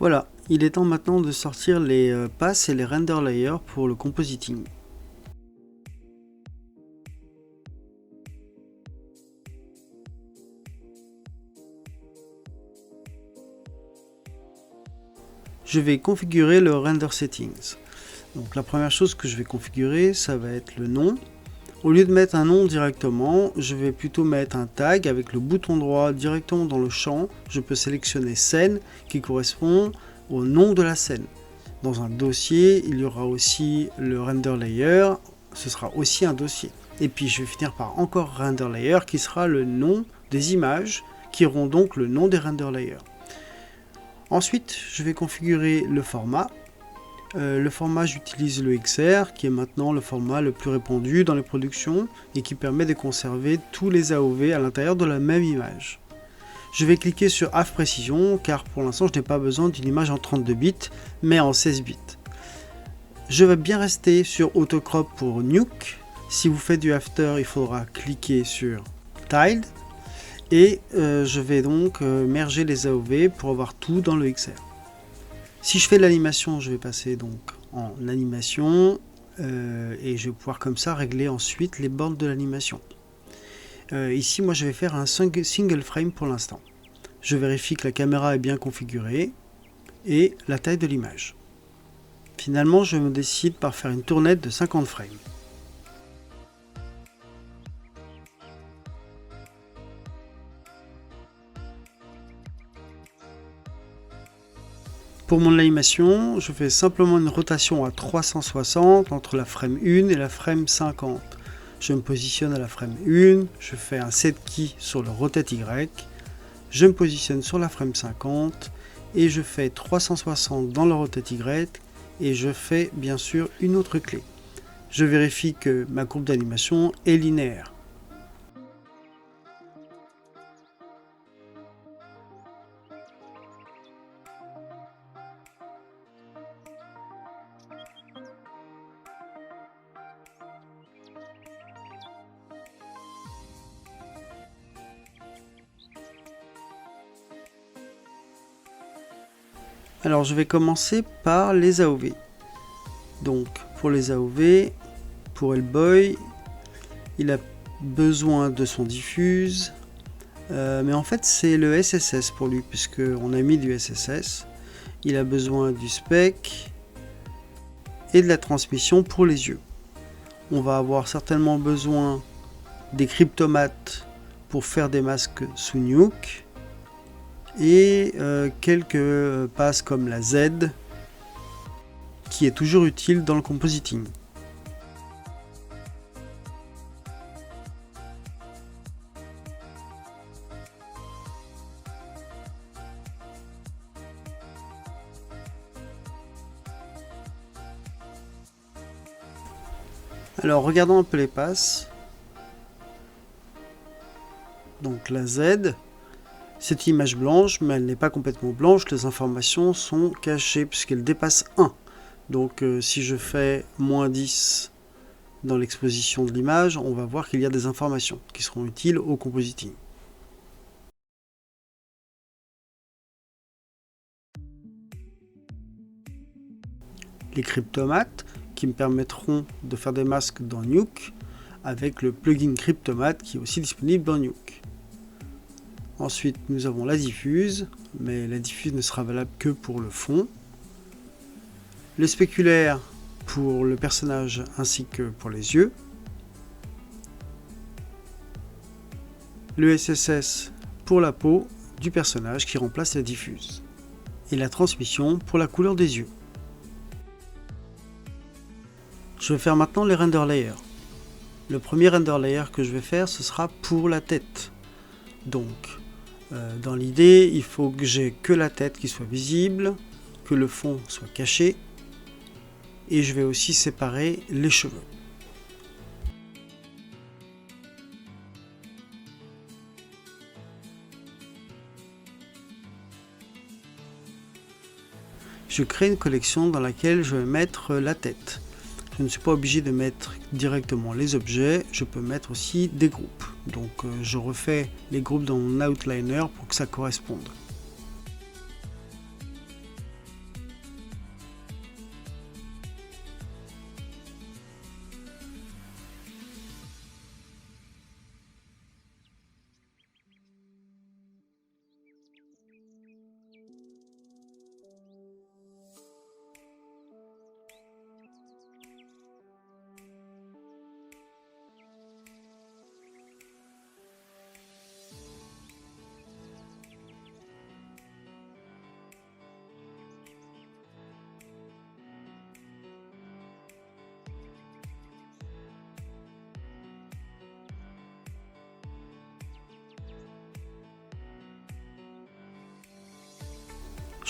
Voilà, il est temps maintenant de sortir les passes et les render layers pour le compositing. Je vais configurer le render settings. Donc la première chose que je vais configurer, ça va être le nom. Au lieu de mettre un nom directement, je vais plutôt mettre un tag avec le bouton droit directement dans le champ. Je peux sélectionner scène qui correspond au nom de la scène. Dans un dossier, il y aura aussi le render layer, ce sera aussi un dossier. Et puis je vais finir par encore render layer qui sera le nom des images qui auront donc le nom des render layers. Ensuite, je vais configurer le format. Le format, j'utilise le XR, qui est maintenant le format le plus répandu dans les productions et qui permet de conserver tous les AOV à l'intérieur de la même image. Je vais cliquer sur Half Precision, car pour l'instant je n'ai pas besoin d'une image en 32 bits, mais en 16 bits. Je vais bien rester sur Autocrop pour Nuke. Si vous faites du After, il faudra cliquer sur Tiled. Et je vais donc merger les AOV pour avoir tout dans le XR. Si je fais de l'animation, je vais passer donc en animation et je vais pouvoir comme ça régler ensuite les bornes de l'animation. Ici, moi je vais faire un single frame pour l'instant. Je vérifie que la caméra est bien configurée et la taille de l'image. Finalement, je me décide par faire une tournette de 50 frames. Pour mon animation, je fais simplement une rotation à 360 entre la frame 1 et la frame 50. Je me positionne à la frame 1, je fais un set key sur le rotate Y, je me positionne sur la frame 50 et je fais 360 dans le rotate Y et je fais bien sûr une autre clé. Je vérifie que ma courbe d'animation est linéaire. Alors je vais commencer par les AOV. Donc pour les AOV, pour Hellboy, il a besoin de son diffuse, mais en fait c'est le SSS pour lui, puisque on a mis du SSS. Il a besoin du spec et de la transmission pour les yeux. On va avoir certainement besoin des cryptomates pour faire des masques sous Nuke. Et quelques passes comme la Z qui est toujours utile dans le compositing. Alors regardons un peu les passes. Donc la Z, cette image blanche, mais elle n'est pas complètement blanche, les informations sont cachées puisqu'elle dépasse 1. Donc si je fais moins 10 dans l'exposition de l'image, on va voir qu'il y a des informations qui seront utiles au compositing. Les cryptomates qui me permettront de faire des masques dans Nuke avec le plugin Cryptomat qui est aussi disponible dans Nuke. Ensuite, nous avons la diffuse, mais la diffuse ne sera valable que pour le fond. Le spéculaire pour le personnage ainsi que pour les yeux. Le SSS pour la peau du personnage qui remplace la diffuse. Et la transmission pour la couleur des yeux. Je vais faire maintenant les render layers. Le premier render layer que je vais faire, ce sera pour la tête. Donc, dans l'idée, il faut que j'ai que la tête qui soit visible, que le fond soit caché, et je vais aussi séparer les cheveux. Je crée une collection dans laquelle je vais mettre la tête. Je ne suis pas obligé de mettre directement les objets, je peux mettre aussi des groupes. Donc je refais les groupes dans mon outliner pour que ça corresponde.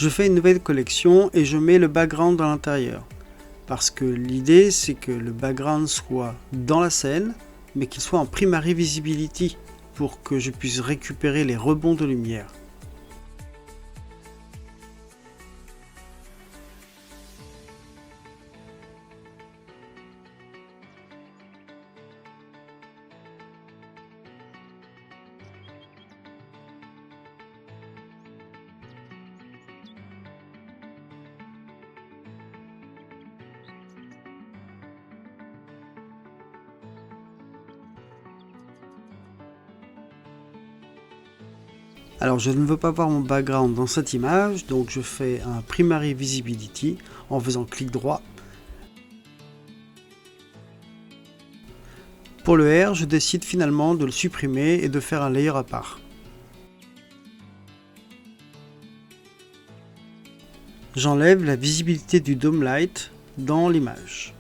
Je fais une nouvelle collection et je mets le background à l'intérieur. Parce que l'idée, c'est que le background soit dans la scène, mais qu'il soit en primary visibility pour que je puisse récupérer les rebonds de lumière. Alors je ne veux pas voir mon background dans cette image, donc je fais un primary visibility en faisant clic droit. Pour le R, je décide finalement de le supprimer et de faire un layer à part. J'enlève la visibilité du dome light dans l'image.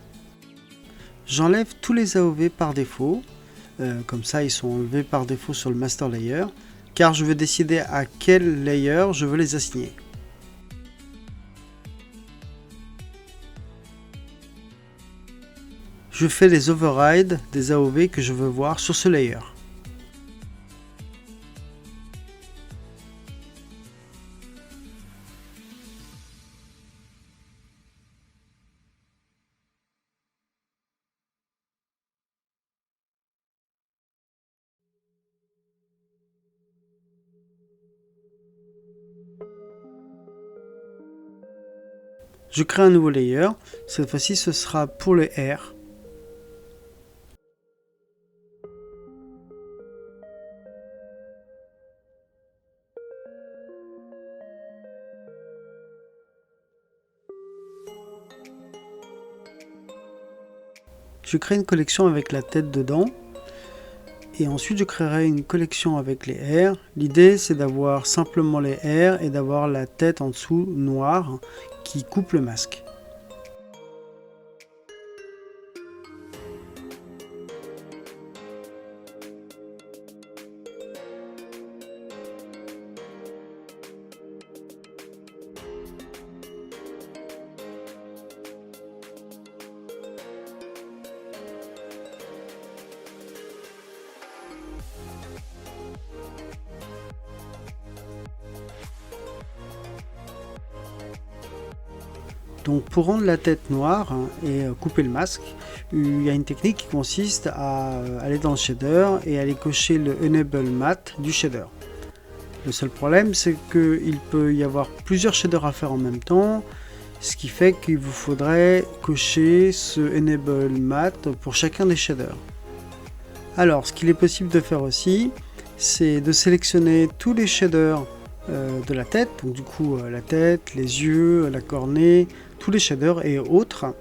J'enlève tous les AOV par défaut, comme ça ils sont enlevés par défaut sur le master layer, car je veux décider à quel layer je veux les assigner. Je fais les overrides des AOV que je veux voir sur ce layer. Je crée un nouveau layer, cette fois-ci ce sera pour le R. Je crée une collection avec la tête dedans. Et ensuite je créerai une collection avec les R. L'idée c'est d'avoir simplement les R et d'avoir la tête en dessous noire qui coupe le masque. Donc pour rendre la tête noire et couper le masque, il y a une technique qui consiste à aller dans le shader et aller cocher le Enable Matte du shader. Le seul problème c'est qu'il peut y avoir plusieurs shaders à faire en même temps, ce qui fait qu'il vous faudrait cocher ce Enable Matte pour chacun des shaders. Alors ce qu'il est possible de faire aussi, c'est de sélectionner tous les shaders de la tête, donc du coup la tête, les yeux, la cornée, tous les shaders et autres,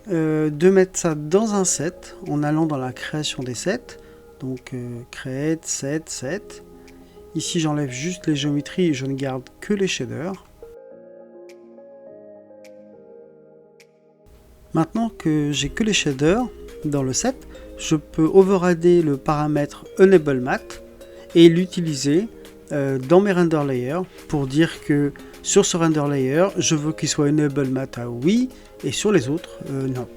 de mettre ça dans un set en allant dans la création des sets, donc create, set. Ici j'enlève juste les géométries et je ne garde que les shaders. Maintenant que j'ai que les shaders dans le set, je peux overrider le paramètre Enable Matte et l'utiliser dans mes render layers pour dire que sur ce render layer, je veux qu'il soit Enable Matte à oui et sur les autres, non.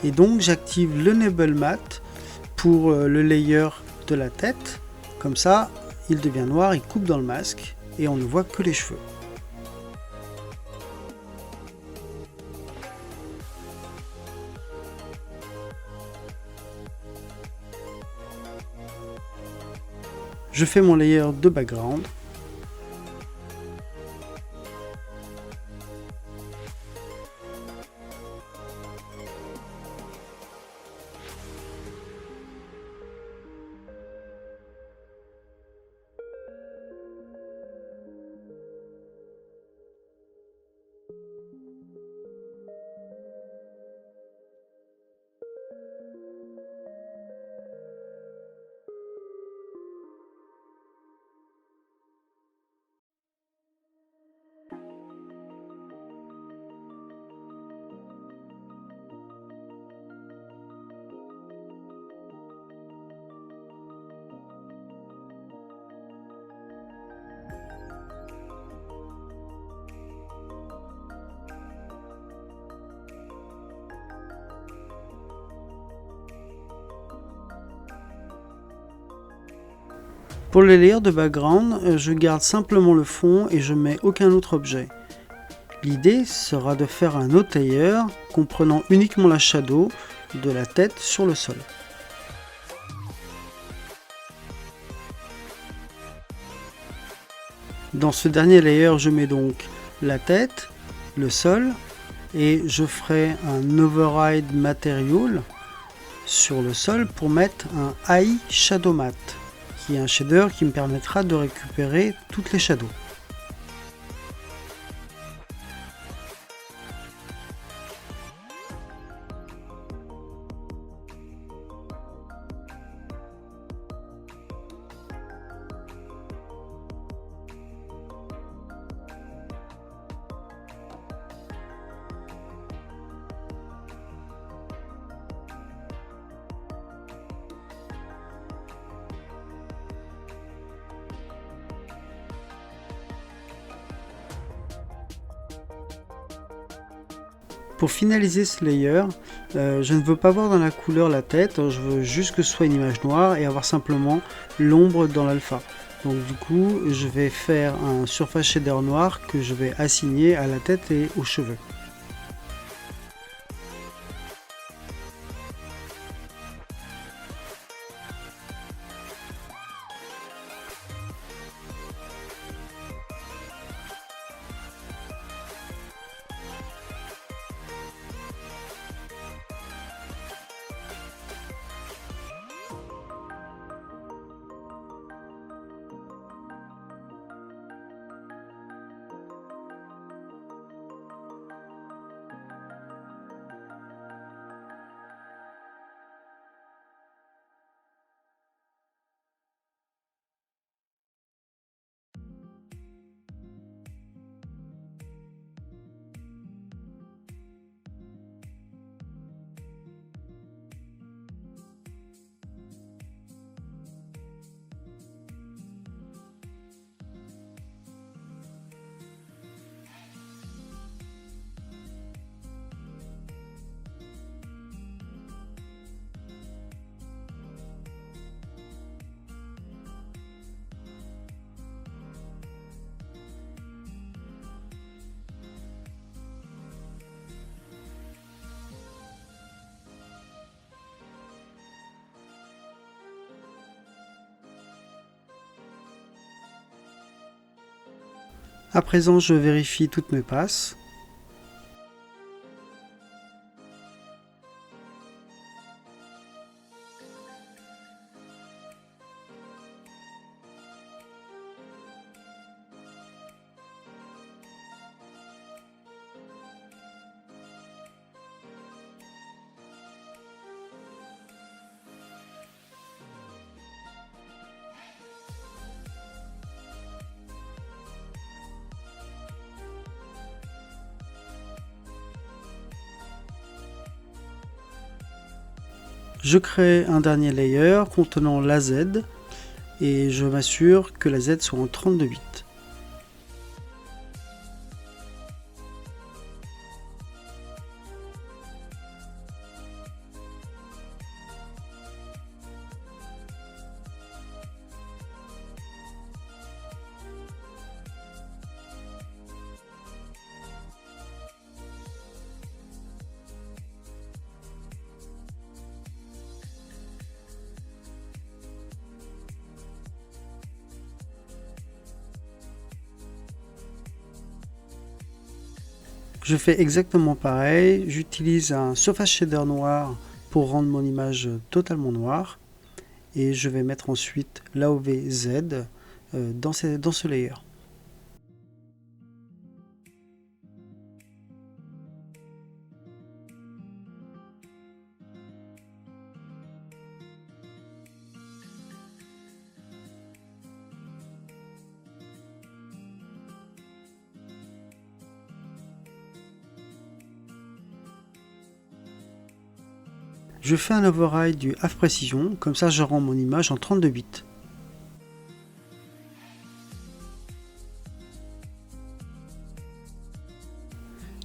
Et donc j'active l'Enable Matte pour le layer de la tête, comme ça il devient noir, il coupe dans le masque et on ne voit que les cheveux. Je fais mon layer de background. Pour les layers de background, je garde simplement le fond et je mets aucun autre objet. L'idée sera de faire un autre layer comprenant uniquement la shadow de la tête sur le sol. Dans ce dernier layer, je mets donc la tête, le sol, et je ferai un override material sur le sol pour mettre un AI Shadow Matte, qui est un shader qui me permettra de récupérer toutes les shadows. Pour finaliser ce layer, je ne veux pas voir dans la couleur la tête, je veux juste que ce soit une image noire et avoir simplement l'ombre dans l'alpha. Donc du coup, je vais faire un surface shader noir que je vais assigner à la tête et aux cheveux. À présent, je vérifie toutes mes passes. Je crée un dernier layer contenant la Z et je m'assure que la Z soit en 32 bits. Je fais exactement pareil, j'utilise un surface shader noir pour rendre mon image totalement noire et je vais mettre ensuite l'AOV Z dans ce layer. Je fais un override du half précision, comme ça je rends mon image en 32 bits.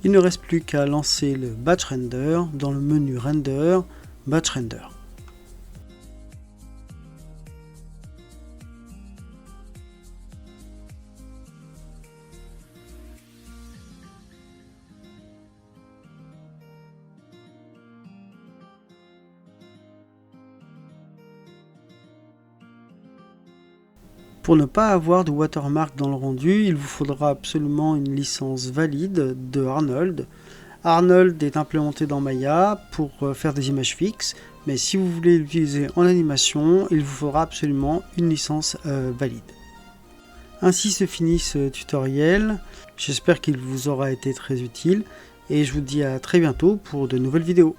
Il ne reste plus qu'à lancer le batch render dans le menu render, batch render. Pour ne pas avoir de watermark dans le rendu, il vous faudra absolument une licence valide de Arnold. Arnold est implémenté dans Maya pour faire des images fixes, mais si vous voulez l'utiliser en animation, il vous faudra absolument une licence valide. Ainsi se finit ce tutoriel, j'espère qu'il vous aura été très utile et je vous dis à très bientôt pour de nouvelles vidéos.